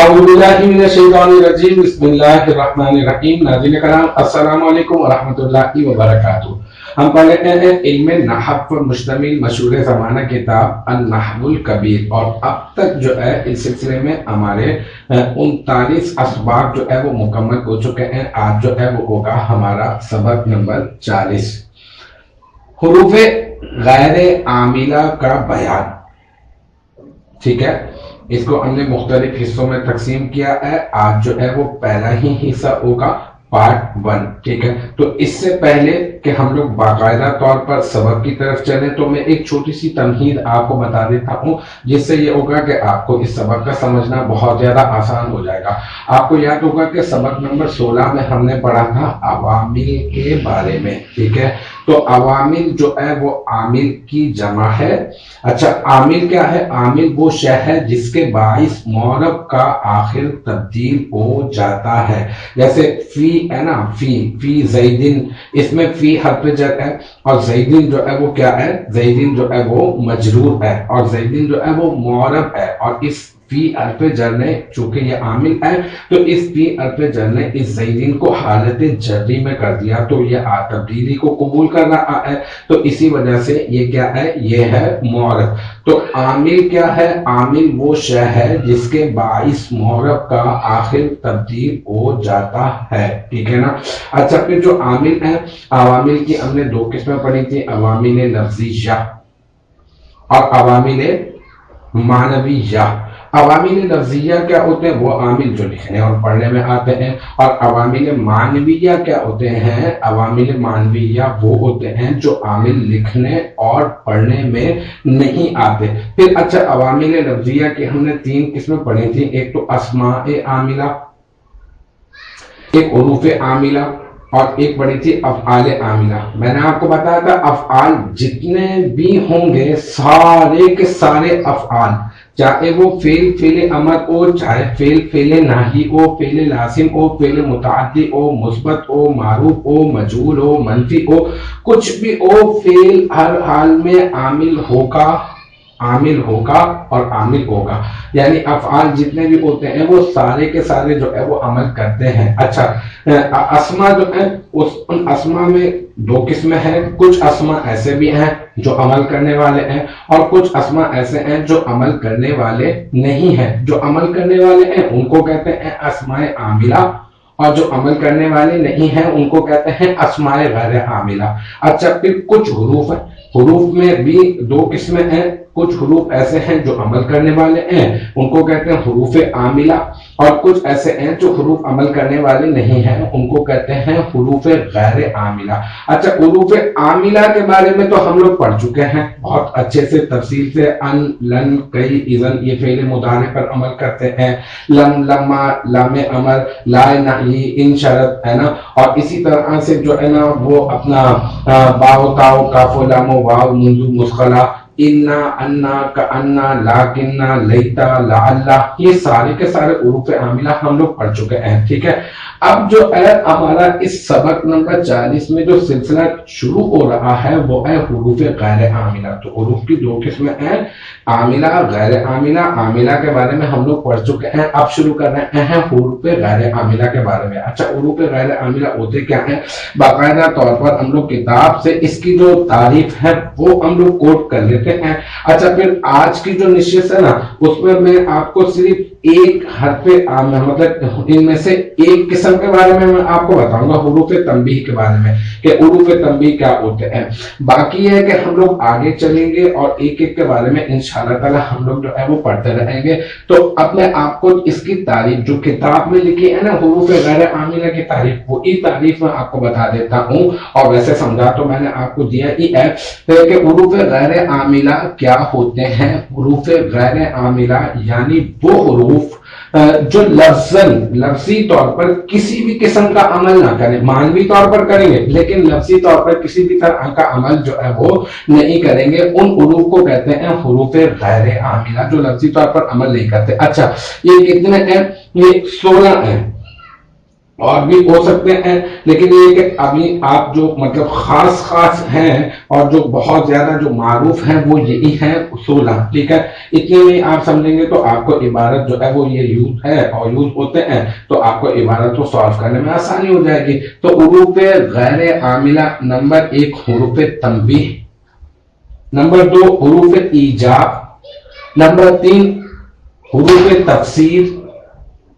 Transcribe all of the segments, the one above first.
औज़ुबिल्लाहिमिनश्शैतानिर्रजीम बिस्मिल्लाहिर्रहमानिर्रहीम। नाज़रीन कराम अस्सलामु अलैकुम वरहमतुल्लाहि वबरकातुहू। हम पढ़ लेते हैं इल्म नहव पर मुश्तमिल मशहूर ज़माना किताब अन-नहवुल कबीर, और अब तक जो है इस सिलसिले में हमारे 39 असबाब जो है वो मुकम्मल हो चुके हैं। आज जो है वो होगा हमारा सबक नंबर 40, हुरूफ़े गैर आमिला का बयान। ठीक है, इसको हमने मुख्तलिफ हिस्सों में तकसीम किया है। आज जो है वो पहला ही हिस्सा होगा, पार्ट 1। ठीक है, तो इससे पहले कि हम लोग बाकायदा तौर पर सबक की तरफ चले तो मैं एक छोटी सी तमहीद आपको बता देता हूँ, जिससे ये होगा कि आपको इस सबक का समझना बहुत ज्यादा आसान हो जाएगा। आपको याद होगा कि सबक नंबर 16 में हमने पढ़ा था अवामिल के बारे में। ठीक है, तो अवामिल जो है वो आमिल की जमा है। अच्छा, आमिल क्या है? आमिल वो शय है जिसके बाइस मौरब का आखिर तब्दील हो जाता है। जैसे फी है ना, फी ज़ैदिन, इसमें फी हर्फ जर है और ज़ैदिन जो है वो क्या है? ज़ैदिन जो है वो मजरूर है और ज़ैदिन जो है वो मौरब है। और इस फी अल्फ जर ने, चूंकि ये आमिल है, तो इस फी अल्फ जर ने इस ज़ैदिन को हालत जर्री में कर दिया, तो ये तब्दीली को कबूल कर रहा है। तो इसी वजह से ये क्या है? ये है मौरब। तो आमिल क्या है? आमिल वो शय है जिसके बाइस मौरब का आखिर तब्दील हो जाता है। ठीक है ना। अच्छा, फिर जो आमिल है, अवामिल की हमने दो किस्में पढ़ी थी, अवामिल लफ्ज़िया और अवामिल मानविया। अवामिल लफ्ज़िया क्या होते हैं? वो आमिल जो लिखने और पढ़ने में आते हैं। और अवामिल मानविया क्या होते हैं? अवामिल मानविया वो होते हैं जो आमिल लिखने और पढ़ने में नहीं आते। फिर अच्छा, अवामिल लफ्ज़िया की हमने तीन किस्में पढ़ी थी, एक तो अस्माए आमिला, एक हुरूफ़े आमिला और एक पढ़ी थी अफ़आल आमिला। मैंने आपको बताया था अफ़आल जितने भी होंगे सारे के सारे अफ़आल, चाहे वो फेल फेल अमर हो, चाहे फेल फेल नाही हो, फेल लासिम हो, फेल मुतअद्दी हो, मुस्बत हो, मारूफ हो, मजहूल हो, मनफी हो, कुछ भी हो, फेल हर हाल में आमिल होगा और आमिल होगा। यानी अफ़आल जितने भी होते हैं वो सारे के सारे जो है वो अमल करते हैं। अच्छा, अस्मा जो है उन अस्मा में दो किस्में हैं। कुछ अस्मा ऐसे भी हैं जो अमल करने वाले हैं और कुछ अस्मा ऐसे हैं जो अमल करने वाले नहीं हैं। जो अमल करने वाले हैं उनको कहते हैं अस्माए आमिला और जो अमल करने वाले नहीं हैं उनको कहते हैं अस्माए गैर आमिला। अच्छा, फिर कुछ हुरूफ है, हुरूफ में भी दो किस्में हैं। कुछ हुरूफ ऐसे हैं जो अमल करने वाले हैं, उनको कहते हैं हुरूफे आमिला, और कुछ ऐसे हैं जो हुरूफ अमल करने वाले नहीं हैं, उनको कहते हैं हुरूफे गैर आमिला। अच्छा, हुरूफे आमिला के बारे में तो हम लोग पढ़ चुके हैं बहुत अच्छे से तफसील से। अन, लन, कई, इज़न ये फेल मुदारे पर अमल करते हैं। लम, लम्मा, लामे अमर, लाए, नहीं, इन शरत, है ना। और इसी तरह से जो है ना वो अपना बाव, ताओ, काफो, लामो, वाव, मुंजू, मुस्खला, इन्ना, अन्ना, का अन्ना, लाकिन्ना, लैता, लाअल्ला, ये सारे के सारे हुरूफ आमिला हम लोग पढ़ चुके हैं। ठीक है, अब जो है हमारा इस सबक नंबर 40 में जो सिलसिला शुरू हो रहा है वो है हुरूफ गैर आमिला। तो हुरूफ की दो किस्में हैं, आमिला, गैर आमिला। आमिला के बारे में हम लोग पढ़ चुके हैं, अब शुरू कर रहे हैं हुरूफ गैर आमिला के बारे में। अच्छा, हुरूफ गैर आमिला होते क्या हैं? बाकायदा तौर पर हम लोग किताब से इसकी जो तारीफ है वो हम लोग कोट कर लेते हैं। अच्छा, फिर आज की जो निशित है ना उसमें मैं आपको सिर्फ एक हरफे मतलब इनमें से एक किस्म के बारे में मैं आपको बताऊंगा, हुरूफ तंबीह के बारे में, कि हुरूफ तंबीह क्या होते हैं। बाकी है कि हम लोग आगे चलेंगे और एक एक के बारे में इंशाअल्लाह ताला हम लोग जो है वो पढ़ते रहेंगे। तो अब मैं आपको इसकी तारीफ जो किताब में लिखी है ना हुरूफ गैर आमिला की तारीफ, वो ई तारीफ में आपको बता देता हूँ। और वैसे समझा तो मैंने आपको दिया ही है कि हुरूफ गैर आमिला क्या होते हैं। हुरूफ गैर आमिला यानी वो हुरूफ जो लफ्जी तौर पर किसी भी किस्म का अमल ना करें, मानवी तौर पर करेंगे लेकिन लफ्जी तौर पर किसी भी तरह का अमल जो है वो नहीं करेंगे, उन हुरूफ को कहते हैं हुरूफ गैर आमिला, जो लफ्जी तौर पर अमल नहीं करते। अच्छा, ये कितने हैं? ये 16 हैं। اور بھی ہو سکتے ہیں، لیکن یہ کہ ابھی آپ جو مطلب خاص ہیں اور جو بہت زیادہ جو معروف ہیں وہ یہی ہیں 16، ٹھیک ہے، اتنے میں آپ سمجھیں گے تو آپ کو عبارت جو ہے وہ یہ یوز ہے اور یوز ہوتے ہیں، تو آپ کو عبارت کو سالو کرنے میں آسانی ہو جائے گی۔ تو حروف غیر عاملہ، نمبر 1 حروف تنبیہ، نمبر 2 حروف ایجاب، نمبر 3 حروف تفسیر،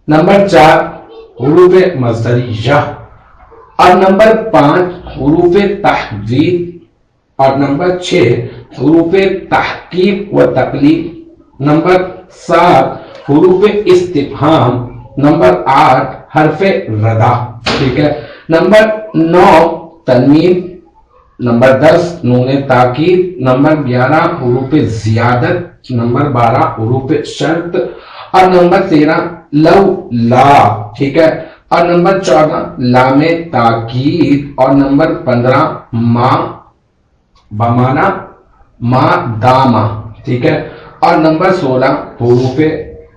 نمبر 4 حروف مصدریہ، اور نمبر 5 حروف تحویل، اور نمبر 6 حروف تحقیق و تقلیب، نمبر 7 حروف استفہام، نمبر 8 حرف ردا، ٹھیک ہے، نمبر 9 تنوین، نمبر 10 نون تاکید، نمبر 11 حروف زیادت، نمبر 12 حروف شرط، اور نمبر 13 لو لا، ٹھیک ہے، اور نمبر 14 لام تاکید، اور نمبر 15 ما بمانا ما داما، ٹھیک ہے، اور نمبر 16 حروف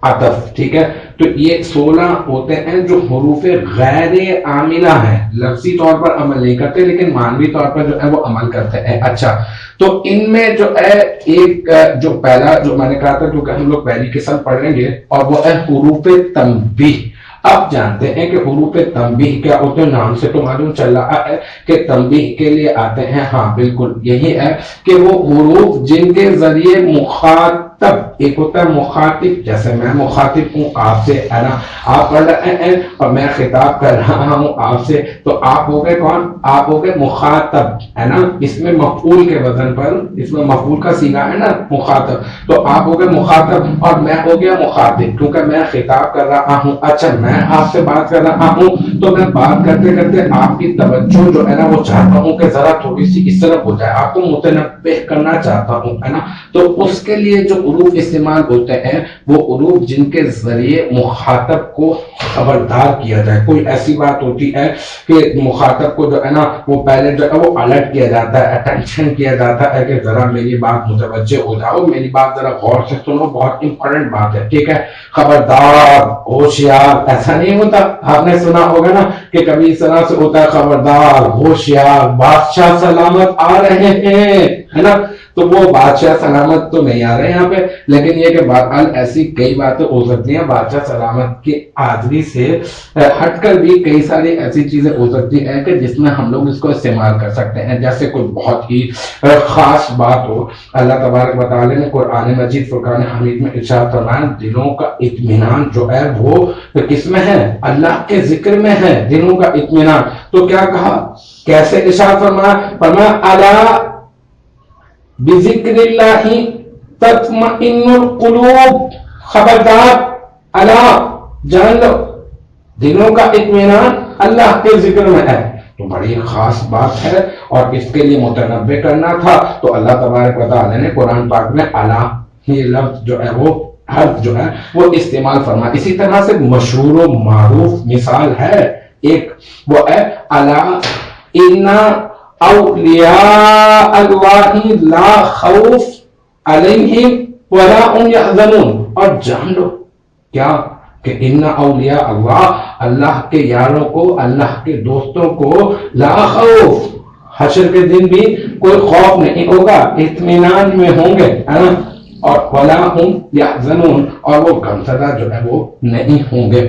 عطف، ٹھیک ہے۔ تو یہ 16 ہوتے ہیں جو حروف غیر عاملہ ہیں، لفظی طور پر عمل نہیں کرتے لیکن معنوی طور پر جو ہے وہ عمل کرتے ہیں۔ اچھا، تو ان میں جو ہے ایک جو پہلا جو میں نے کہا تھا، کیونکہ ہم لوگ پہلی قسم پڑھیں گے، اور وہ ہے حروف تنبیہ۔ اب جانتے ہیں کہ حروف تنبیہ کیا ہوتے ہیں، نام سے تو معلوم چل رہا ہے کہ تنبیہ کے لیے آتے ہیں، ہاں بالکل یہی ہے کہ وہ حروف جن کے ذریعے مخاطب، ایک ہوتا ہے مخاطب، جیسے میں مخاطب ہوں آپ سے، ہے نا، آپ پڑھ رہے ہیں اور میں خطاب کر رہا ہوں آپ سے، تو آپ ہو گئے کون؟ آپ ہو گئے مخاطب، ہے نا، اس میں مفعول کے وزن پر، اس میں مفعول کا صیغہ ہے نا مخاطب، تو آپ ہو گئے مخاطب اور میں ہو گیا مخاطب، کیونکہ میں خطاب کر رہا ہوں۔ اچھا، میں آپ سے بات کر رہا ہوں تو میں بات کرتے کرتے آپ کی توجہ جو ہے نا وہ چاہتا ہوں کہ ذرا تھوڑی سی اس طرف ہو جائے، آپ کو متنبہ کرنا چاہتا ہوں، ہے نا، تو اس کے لیے جو حروف استعمال ہوتے ہیں وہ حروف جن کے ذریعے مخاطب کو خبردار کیا جائے۔ کوئی ایسی بات ہوتی ہے کہ مخاطب کو جو ہے نا وہ پہلے جو ہے وہ الرٹ کیا جاتا ہے، اٹینشن کیا جاتا ہے کہ ذرا میری بات متوجہ ہو جاؤ، میری بات ذرا غور سے سنو، بہت امپورٹنٹ بات ہے، ٹھیک ہے، خبردار، ہوشیار، ایسا نہیں ہوتا؟ آپ نے سنا ہوگا نا کہ کبھی اس طرح سے ہوتا ہے، خبردار، ہوشیار، بادشاہ سلامت آ رہے ہیں، ہے نا، تو وہ بادشاہ سلامت تو نہیں آ رہے یہاں پہ، لیکن یہ کہ بہرحال ایسی کئی باتیں ہو سکتی ہیں بادشاہ سلامت کے آدمی سے ہٹ کر بھی کئی ساری ایسی چیزیں ہو سکتی ہیں کہ جس میں ہم لوگ اس کو استعمال کر سکتے ہیں، جیسے کوئی بہت ہی خاص بات ہو۔ اللہ تبارک و تعالی نے قرآن مجید فرقان حمید میں ارشاد فرمایا، دلوں کا اطمینان جو ہے وہ کس میں ہے؟ اللہ کے ذکر میں ہے، دلوں کا اطمینان۔ تو کیا کہا، کیسے ارشاد فرمایا؟ فرمایا الا بذکر اللہ تطمئن القلوب، خبردار، اللہ جان لو، دلوں کا اطمینان اللہ کے ذکر میں ہے۔ تو بڑی خاص بات ہے اور اس کے لیے متنبہ کرنا تھا، تو اللہ تبارک و تعالی نے قرآن پاک میں اللہ یہ لفظ جو ہے وہ حرف جو ہے وہ استعمال فرما۔ اسی طرح سے مشہور و معروف مثال ہے ایک، وہ ہے اللہ انا اولیاء اللہ لا خوف علیہم ولا هم یحزنون، اور جان لو کیا کہ ان اولیاء اللہ، اللہ کے یاروں کو، اللہ کے دوستوں کو، لا خوف، حشر کے دن بھی کوئی خوف نہیں ہوگا، اطمینان میں ہوں گے، ہے نا، اور ولا هم یحزنون، اور وہ غمزدہ جو ہے وہ نہیں ہوں گے۔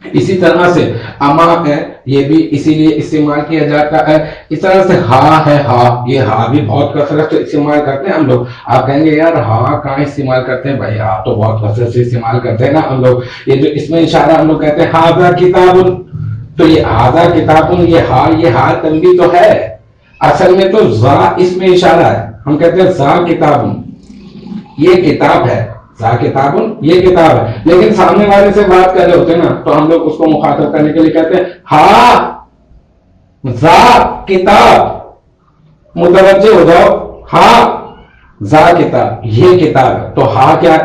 اسی طرح سے اما ہے، یہ بھی اسی لیے استعمال کیا جاتا ہے۔ اس طرح سے ہا ہے، ہا، یہ ہا بھی بہت کثرت سے استعمال کرتے ہیں ہم لوگ۔ آپ کہیں گے یار ہا کہاں استعمال کرتے ہیں؟ بھائی ہا تو بہت کثرت سے استعمال کرتے ہیں نا ہم لوگ۔ یہ جو اس میں اشارہ ہم لوگ کہتے ہیں ہاذا کتاب، تو یہ ہاذا کتاب، یہ ہا تنبیہ تو ہے، اصل میں تو زا اس میں اشارہ ہے، ہم کہتے ہیں زا کتاب، یہ کتاب ہے، کتاب، یہ کتاب ہے، لیکن سامنے والے سے بات کر رہے ہوتے ہیں نا تو ہم لوگ اس کو مخاطب کرنے کے لیے کہتے ہیں ہا زا کتاب، متوجہ ہو جاؤ، ہا زا کتاب، یہ کتاب ہے۔ تو ہا کیا؟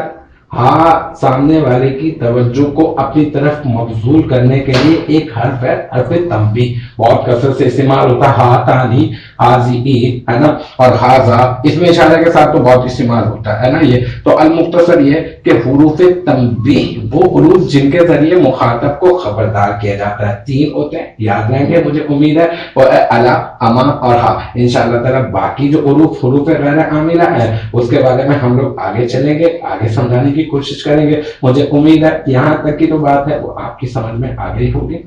ہا سامنے والے کی توجہ کو اپنی طرف مبذول کرنے کے لیے ایک حرف ہے، حرف تنبیہ، بہت کثرت سے استعمال ہوتا ہے، ہا تانی، हाजी है ना, और हाजा इसमें इशारे के साथ तो बहुत इस्तेमाल होता है ना ये। तो अलमुख्तसर ये कि हुरूफ तंबीह वो हुरूफ जिनके जरिए मुखातब को खबरदार किया जाता है, 3 होते हैं, याद रहेंगे मुझे उम्मीद है। और अला, अमा और हा, इंशाअल्लाह ताला बाकी जो हुरूफ गैर आमिला है उसके बारे में हम लोग आगे चलेंगे, आगे समझाने की कोशिश करेंगे। मुझे उम्मीद है यहाँ तक की तो बात है वो आपकी समझ में आ गई होगी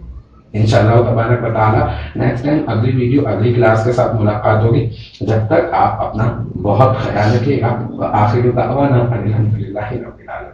इंशाअल्लाह तबारक व तआला। नेक्स्ट टाइम अगली वीडियो अगली क्लास के साथ मुलाकात होगी। जब तक आप अपना बहुत ख्याल रखिएगा। आखिर दावाना अल्हम्दुलिल्लाहि रब्बिल आलमीन।